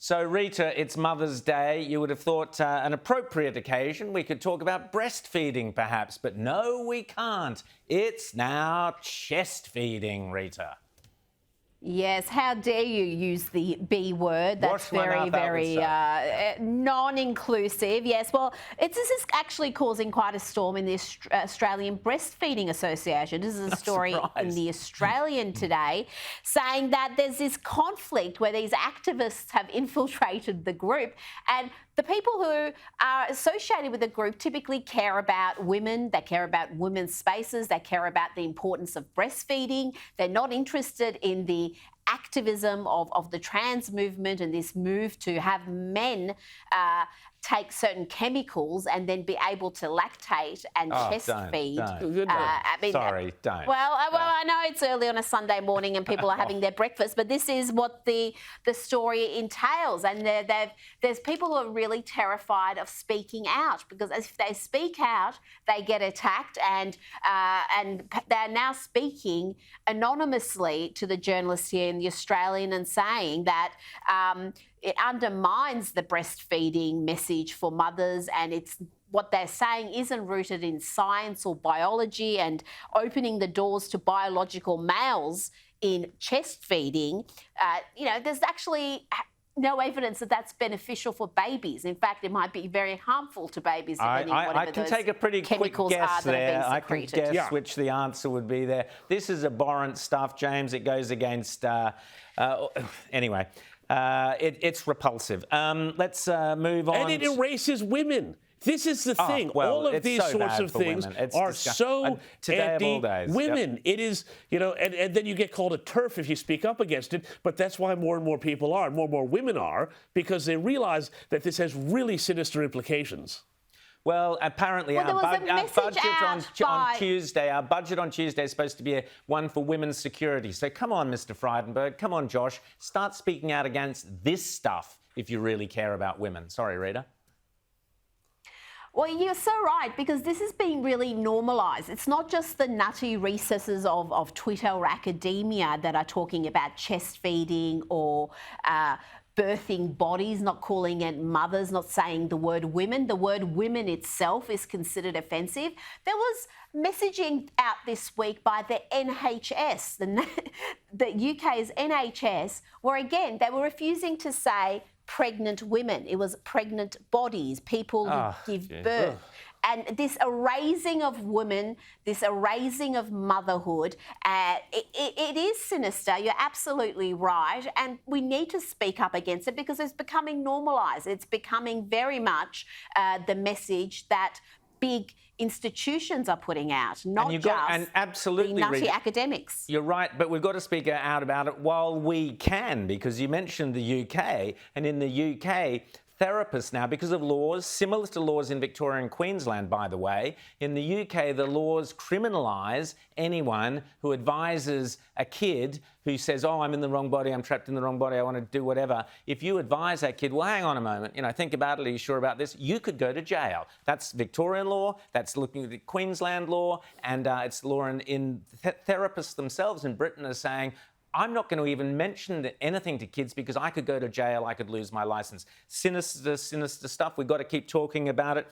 So, Rita, it's Mother's Day. You would have thought an appropriate occasion. We could talk about breastfeeding, perhaps, but no, we can't. It's now chest feeding, Rita. Yes, how dare you use the B word? That's very non-inclusive. Yes, well, this is actually causing quite a storm in the Australian Breastfeeding Association. This is a story in the Australian today saying that there's this conflict where these activists have infiltrated the group, and the people who are associated with the group typically care about women, they care about women's spaces, they care about the importance of breastfeeding. They're not interested in the activism of the trans movement and this move to have men take certain chemicals and then be able to lactate and chest feed. Sorry, don't. Well, I know it's early on a Sunday morning and people are having their breakfast, but this is what the story entails. And there's people who are really terrified of speaking out, because if they speak out, they get attacked, and they're now speaking anonymously to the journalists here in the Australian and saying that it undermines the breastfeeding message for mothers, and it's what they're saying isn't rooted in science or biology, and opening the doors to biological males in chest feeding. There's actually no evidence that that's beneficial for babies. In fact, it might be very harmful to babies. I can take a pretty quick guess there. I can guess which the answer would be there. This is abhorrent stuff, James. It goes against... anyway, it's repulsive. Let's move on. And it erases women. This is the thing. All of these sorts of things are so anti-women. Yep. It is, and then you get called a TERF if you speak up against it. But that's why more and more people are, more and more women are, because they realize that this has really sinister implications. Well, apparently our budget on Tuesday is supposed to be one for women's security. So come on, Mr. Frydenberg, come on, Josh, start speaking out against this stuff if you really care about women. Sorry, Rita. Well, you're so right, because this is being really normalised. It's not just the nutty recesses of Twitter or academia that are talking about chest feeding or birthing bodies, not calling it mothers, not saying the word women. The word women itself is considered offensive. There was messaging out this week by the NHS, the UK's NHS, where again, they were refusing to say pregnant women. It was pregnant bodies, people who give birth. And this erasing of women, this erasing of motherhood, it is sinister. You're absolutely right. And we need to speak up against it because it's becoming normalised. It's becoming very much the message that big institutions are putting out, not absolutely, the nutty Rita, academics. You're right, but we've got to speak out about it while we can, because you mentioned the UK, and in the UK, therapists now, because of laws, similar to laws in Victoria and Queensland, by the way, in the UK, the laws criminalise anyone who advises a kid who says, oh, I'm in the wrong body, I'm trapped in the wrong body, I want to do whatever. If you advise that kid, well, hang on a moment, think about it, are you sure about this? You could go to jail. That's Victorian law, that's looking at the Queensland law, and it's law in therapists themselves in Britain are saying, I'm not going to even mention anything to kids because I could go to jail, I could lose my licence. Sinister stuff. We've got to keep talking about it.